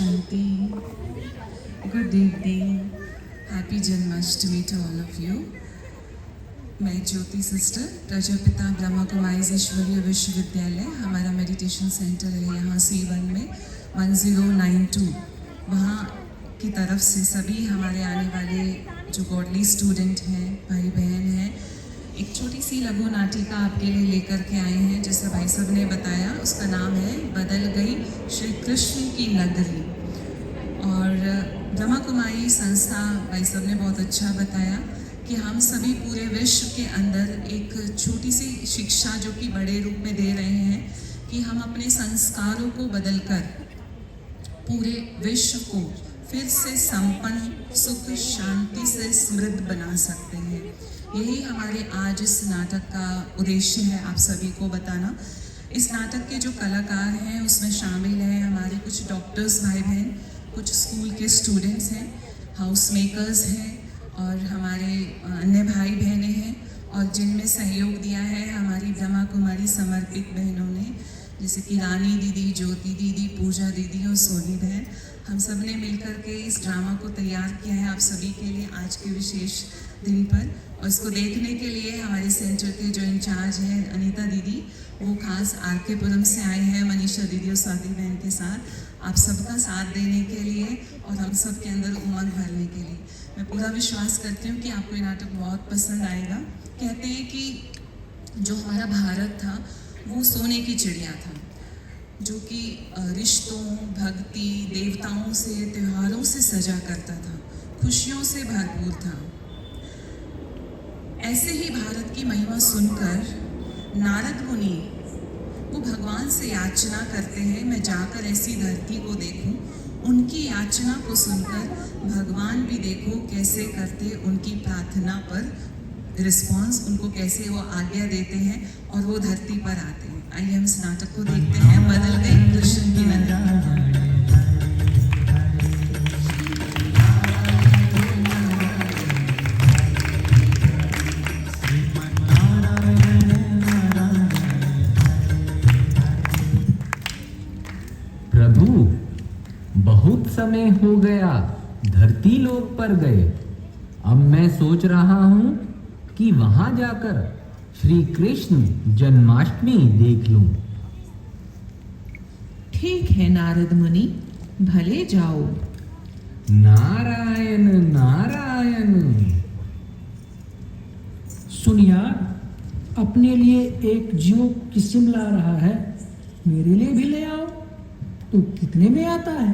Shanti. Good evening. Happy Janmashtami to all of you. मैं ज्योति sister Prajapita Brahma Kumari ईश्वरीय विश्वविद्यालय, हमारा मेडिटेशन सेंटर है यहाँ C1 में 1092, वहाँ की तरफ से सभी हमारे आने वाले जो गॉडली स्टूडेंट हैं, भाई बहन हैं, एक छोटी सी लघु नाटिका आपके लिए लेकर के आए हैं। जैसे भाई साहब ने बताया, उसका नाम है बदल गई श्री कृष्ण की नगरी। और ब्रह्मा कुमारी संस्था, भाई साहब ने बहुत अच्छा बताया कि हम सभी पूरे विश्व के अंदर एक छोटी सी शिक्षा जो कि बड़े रूप में दे रहे हैं कि हम अपने संस्कारों को बदलकर पूरे विश्व को फिर से संपन्न, सुख, शांति से समृद्ध बना सकते हैं। यही हमारे आज इस नाटक का उद्देश्य है, आप सभी को बताना। इस नाटक के जो कलाकार हैं उसमें शामिल हैं हमारे कुछ डॉक्टर्स भाई बहन, कुछ स्कूल के स्टूडेंट्स हैं, हाउस मेकर्स हैं और हमारे अन्य भाई बहनें हैं, और जिनमें सहयोग दिया है हमारी ब्रह्मा कुमारी समर्पित बहनों ने, जैसे कि रानी दीदी, ज्योति दीदी, पूजा दीदी और सोनी बहन। हम सब ने मिलकर के इस ड्रामा को तैयार किया है आप सभी के लिए आज के विशेष दिन पर। और इसको देखने के लिए हमारे सेंटर के जो इंचार्ज हैं अनीता दीदी, वो खास आर.के. पुरम से आए हैं मनीषा दीदी और स्वाति बहन के साथ आप सबका साथ देने के लिए और हम सब के अंदर उमंग भरने के लिए। मैं पूरा विश्वास करती हूँ कि आपको ये नाटक बहुत पसंद आएगा। कहते हैं कि जो हमारा भारत था वो सोने की चिड़िया था, जो कि रिश्तों, भक्ति, देवताओं से, त्योहारों से सजा करता था, खुशियों से भरपूर था। ऐसे ही भारत की महिमा सुनकर नारद मुनि वो भगवान से याचना करते हैं, मैं जाकर ऐसी धरती को देखूं। उनकी याचना को सुनकर भगवान भी देखो कैसे करते, उनकी प्रार्थना पर रिस्पॉन्स, उनको कैसे वो आज्ञा देते हैं और वो धरती पर आते हैं। आइए हम इस नाटक को देखते हैं, बदल गई कृष्ण की नगरी। प्रभु, बहुत समय हो गया धरती लोक पर गए। अब मैं सोच रहा हूँ कि वहां जाकर श्री कृष्ण जन्माष्टमी देख लूं। ठीक है नारद मुनि, भले जाओ। नारायण नारायण। सुन यार, अपने लिए एक जियो की सिम ला रहा है, मेरे लिए भी ले आओ। तो कितने में आता है?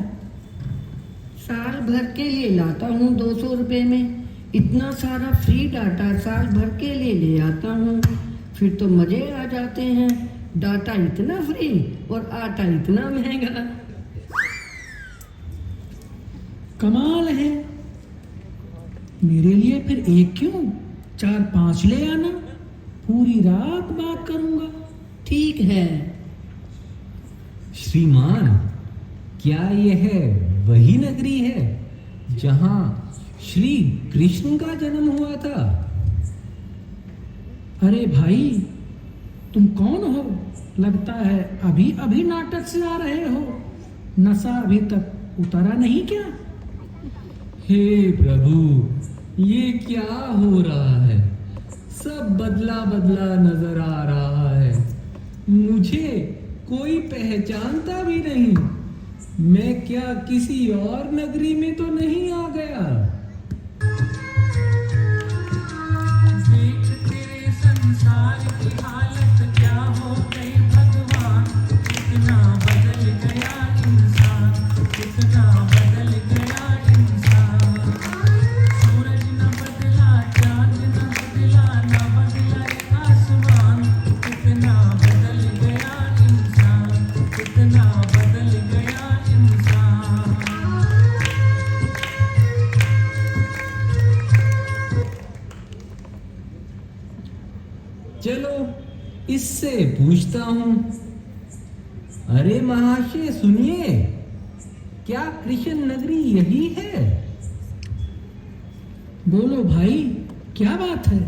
साल भर के लिए लाता हूँ 200 रुपये में। इतना सारा फ्री डाटा साल भर के लिए ले आता हूँ, फिर तो मजे आ जाते हैं। डाटा इतना फ्री और आटा इतना महंगा। कमाल है। मेरे लिए फिर एक क्यों, 4-5 ले आना, पूरी रात बात करूंगा। ठीक है। श्रीमान, क्या यह वही नगरी है जहां श्री कृष्ण का जन्म हुआ था? अरे भाई, तुम कौन हो? लगता है अभी अभी नाटक से आ रहे हो। नशा अभी तक उतरा नहीं क्या? हे प्रभु, ये क्या हो रहा है? सब बदला बदला नजर आ रहा है। मुझे कोई पहचानता भी नहीं। मैं क्या किसी और नगरी में तो नहीं आ गया? देख तेरे संसार की हालत क्या हो गई भगवान, कितना बदल गया इंसान, कितना बदल गया इंसान। सूरज न बदला, चांद न बदला, न बदला ये आसमान, कितना बदल गया इंसान, कितना बदल गया इंसान। चलो इससे पूछता हूं। अरे महाशय सुनिए, क्या कृष्ण नगरी यही है? बोलो भाई, क्या बात है?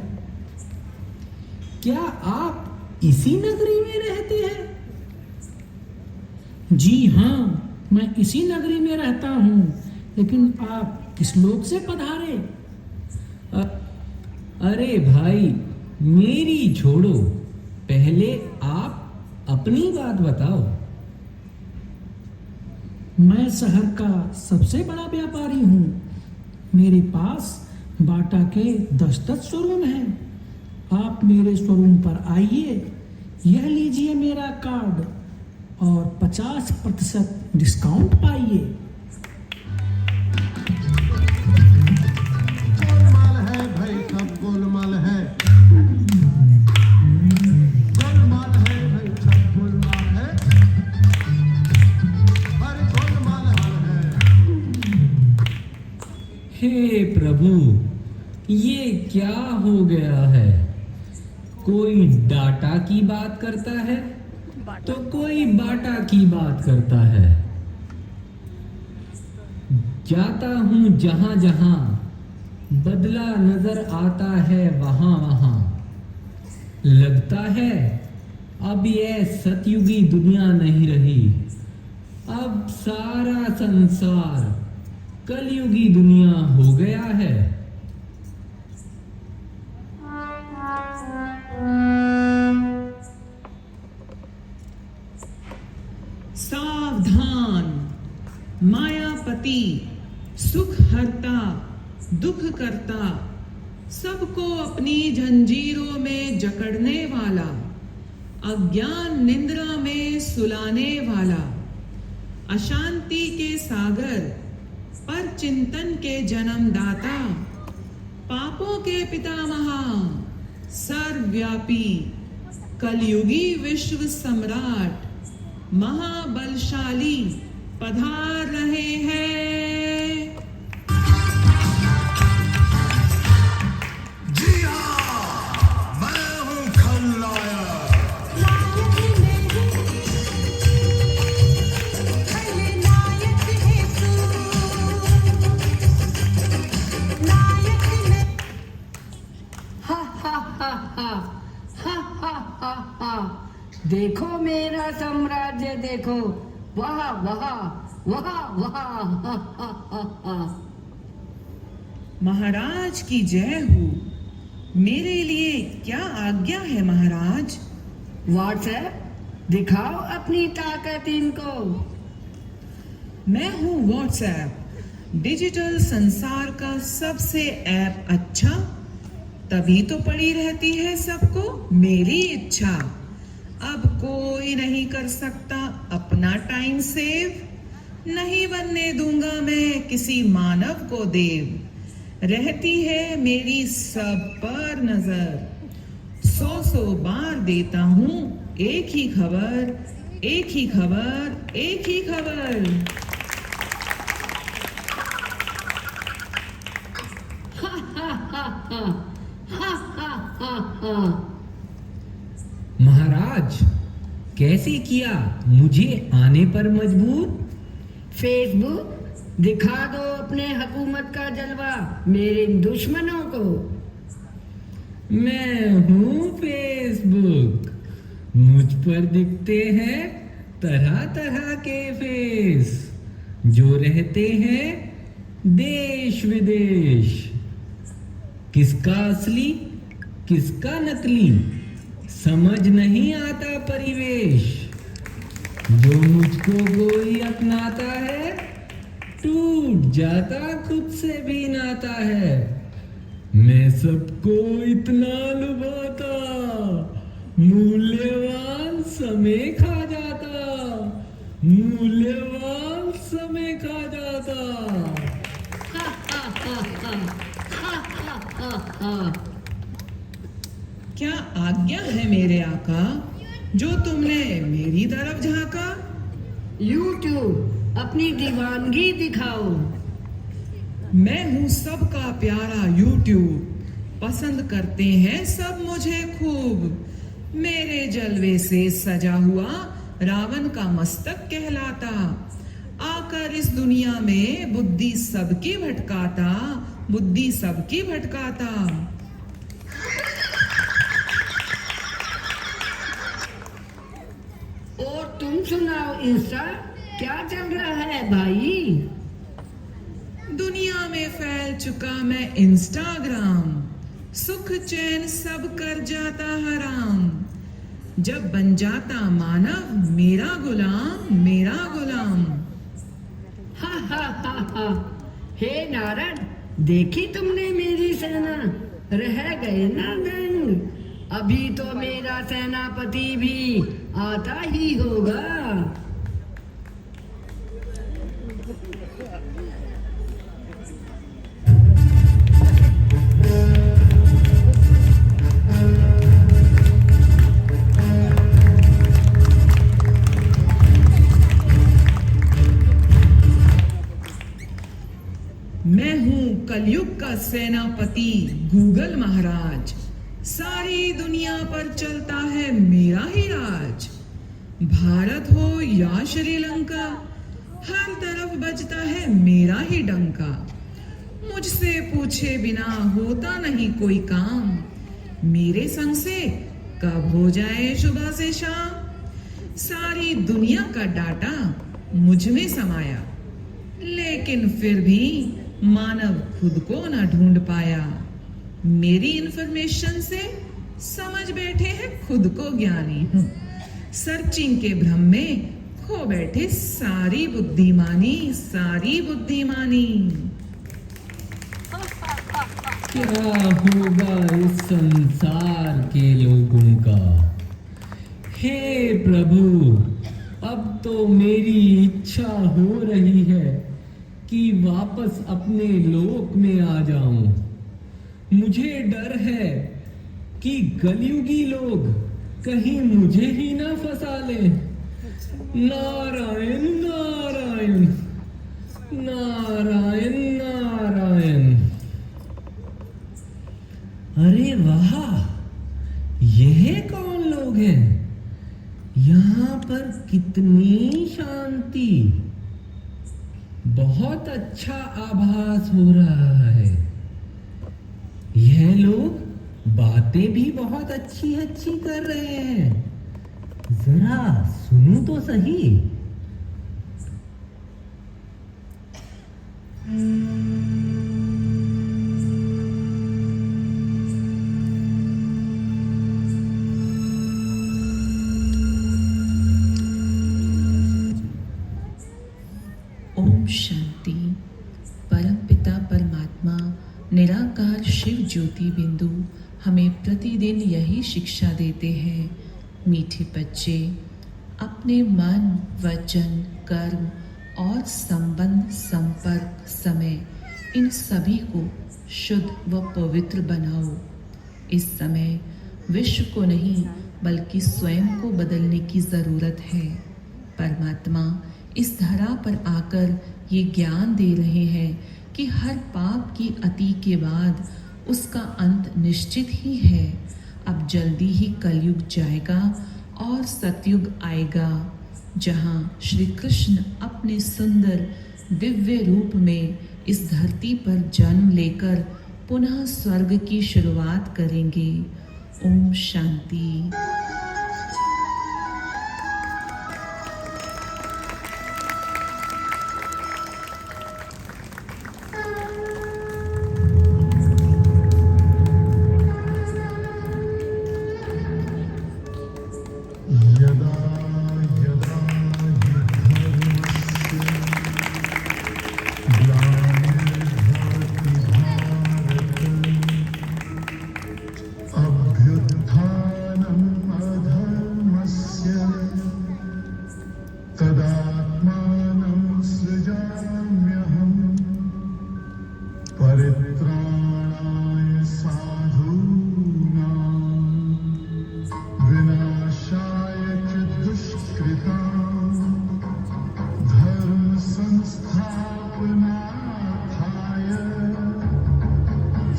क्या आप इसी नगरी में रहते हैं? जी हाँ, मैं इसी नगरी में रहता हूँ, लेकिन आप किस लोक से पधारे? अरे भाई, मेरी छोड़ो, पहले आप अपनी बात बताओ। मैं शहर का सबसे बड़ा व्यापारी हूँ। मेरे पास बाटा के 10 शोरूम हैं। आप मेरे शोरूम पर आइए, यह लीजिए मेरा कार्ड और 50% डिस्काउंट पाइए। गोलमाल है भाई, सब गोलमाल है। गोलमाल है भाई, सब गोलमाल है। अरे गोलमाल है। हे प्रभु, ये क्या हो गया है? कोई डाटा की बात करता है तो कोई बाटा की बात करता है। जाता हूं जहां जहां, बदला नजर आता है वहां वहां। लगता है अब यह सतयुगी दुनिया नहीं रही, अब सारा संसार कलयुगी दुनिया हो गया है। सावधान, मायापति, सुख हरता, दुख करता, सबको अपनी जंजीरों में जकड़ने वाला, अज्ञान निंद्रा में सुलाने वाला, अशांति के सागर पर चिंतन के जन्मदाता, पापों के पितामहा, सर्वव्यापी, कलयुगी विश्व सम्राट, महाबलशाली पधार रहे हैं। जी हाँ, मैं हूँ खलनायक। हा हा हा हा हा हा हा हा। देखो मेरा साम्राज्य, देखो, वाह वाह वाह वाह, हा हा हा हा। महाराज की जय हो। मेरे लिए क्या आज्ञा है महाराज? व्हाट्सएप दिखाओ अपनी ताकत इनको। मैं हूँ व्हाट्सएप, डिजिटल संसार का सबसे ऐप अच्छा, तभी तो पड़ी रहती है सबको मेरी इच्छा। अब कोई नहीं कर सकता अपना टाइम सेव, नहीं बनने दूंगा मैं किसी मानव को देव। रहती है मेरी सब पर नजर, 100 बार देता हूँ एक ही खबर, एक ही खबर, एक ही खबर। हा हा हा हा हा हा हा हा। महाराज, कैसे किया मुझे आने पर मजबूर? फेसबुक दिखा दो अपने हुकूमत का जलवा मेरे दुश्मनों को। मैं हूँ फेसबुक, मुझ पर दिखते हैं तरह तरह के फेस, जो रहते हैं देश विदेश। किसका असली किसका नकली समझ नहीं आता परिवेश। जो मुझको कोई अपनाता है, टूट जाता खुद से भी नाता है। मैं सबको इतना लुभाता, मूल्यवान समय खा जाता, मूल्यवान समय खा जाता। हा हा हा हा हा हा हा हा। क्या आज्ञा है मेरे आका, जो तुमने मेरी तरफ झांका? यूट्यूब अपनी दीवानगी दिखाओ। मैं हूँ सबका प्यारा यूट्यूब, पसंद करते हैं सब मुझे खूब। मेरे जलवे से सजा हुआ रावण का मस्तक कहलाता, आकर इस दुनिया में बुद्धि सबकी भटकाता, बुद्धि सबकी भटकाता। और तुम सुनाओ इंस्टा, क्या चल रहा है भाई? दुनिया में फैल चुका मैं इंस्टाग्राम, सुख चैन सब कर जाता हराम। जब बन जाता मानव मेरा गुलाम, मेरा गुलाम। हा हा हा हा। हे नारद, देखी तुमने मेरी सेना? रह गए ना दंग? अभी तो मेरा सेनापति भी आता ही होगा। मैं हूँ कलयुग का सेनापति गूगल महाराज। सारी दुनिया पर चलता है मेरा ही राज। भारत हो या श्रीलंका, हर तरफ बजता है मेरा ही डंका। मुझसे पूछे बिना होता नहीं कोई काम। मेरे संग से कब हो जाए सुबह से शाम। सारी दुनिया का डाटा मुझ में समाया, लेकिन फिर भी मानव खुद को न ढूंढ पाया। मेरी इंफॉर्मेशन से समझ बैठे हैं खुद को ज्ञानी हूँ। सर्चिंग के भ्रम में खो बैठे सारी बुद्धिमानी, सारी बुद्धिमानी। क्या होगा इस संसार के लोगों का? हे प्रभु, अब तो मेरी इच्छा हो रही है कि वापस अपने लोक में आ जाऊं। मुझे डर है कि कलयुगी लोग कहीं मुझे ही ना फंसा लें। नारायण नारायण नारायण नारायण। अरे वाह, यह कौन लोग हैं? यहाँ पर कितनी शांति, बहुत अच्छा आभास हो रहा है। यह लोग बातें भी बहुत अच्छी अच्छी कर रहे हैं। जरा सुनो तो सही। ओम शांति। परम पिता परमात्मा निराकार शिव ज्योति बिंदु हमें प्रतिदिन यही शिक्षा देते हैं। मीठे बच्चे, अपने मन, वचन, कर्म और संबंध, संपर्क, समय, इन सभी को शुद्ध व पवित्र बनाओ। इस समय विश्व को नहीं बल्कि स्वयं को बदलने की ज़रूरत है। परमात्मा इस धरा पर आकर ये ज्ञान दे रहे हैं कि हर पाप की अति के बाद उसका अंत निश्चित ही है। अब जल्दी ही कलयुग जाएगा और सतयुग आएगा, जहाँ श्री कृष्ण अपने सुंदर दिव्य रूप में इस धरती पर जन्म लेकर पुनः स्वर्ग की शुरुआत करेंगे। ओम शांति। यदा यदा ग्लानिर्भवति भारत, अभ्युत्थानम् अधर्मस्य, तदात्मानं सृजाम्यहम्, परित्राणाय साधूनां, विनाशाय च दुष्कृतां, धर्म संस्थापनार्थाय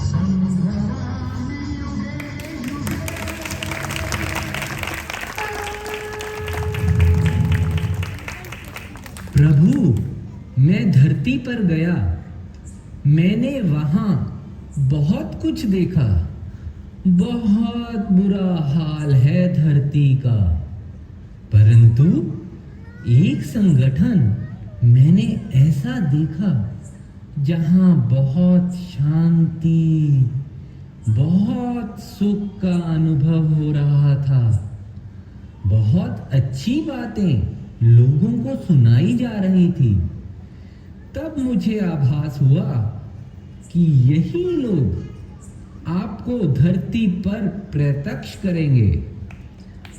संभवामि युगे युगे। प्रभु, मैं धरती पर गया। मैंने वहां बहुत कुछ देखा। बहुत बुरा हाल है धरती का, परंतु एक संगठन मैंने ऐसा देखा जहां बहुत शांति, बहुत सुख का अनुभव हो रहा था। बहुत अच्छी बातें लोगों को सुनाई जा रही थी। तब मुझे आभास हुआ कि यही लोग आपको धरती पर प्रत्यक्ष करेंगे।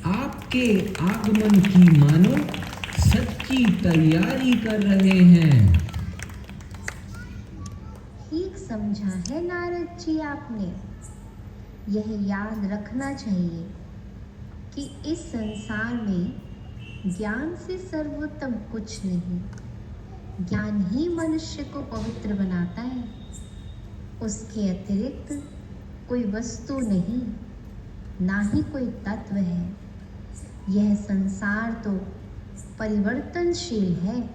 आपके आगमन की मानो सच्ची तैयारी कर रहे हैं। ठीक समझा है नारद जी आपने। यह याद रखना चाहिए कि इस संसार में ज्ञान से सर्वोत्तम कुछ नहीं। ज्ञान ही मनुष्य को पवित्र बनाता है। उसके अतिरिक्त कोई वस्तु नहीं, ना ही कोई तत्व है। यह संसार तो परिवर्तनशील है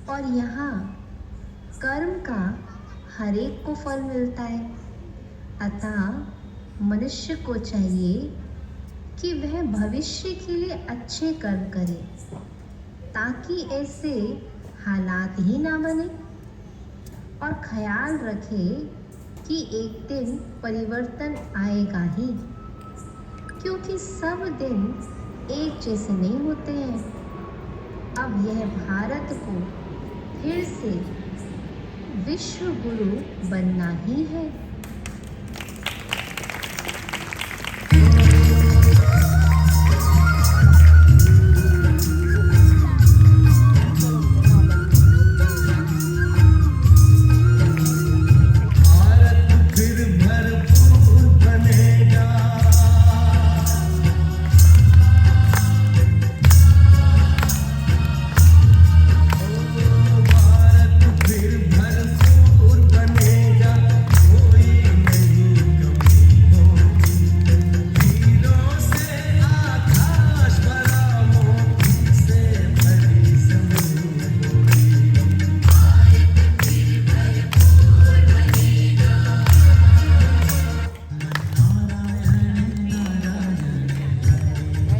और यहाँ कर्म का हर एक को फल मिलता है। अतः मनुष्य को चाहिए कि वह भविष्य के लिए अच्छे कर्म करे, ताकि ऐसे हालात ही ना बने, और ख्याल रखे कि एक दिन परिवर्तन आएगा ही, क्योंकि सब दिन एक जैसे नहीं होते हैं। अब यह भारत को फिर से विश्व गुरु बनना ही है।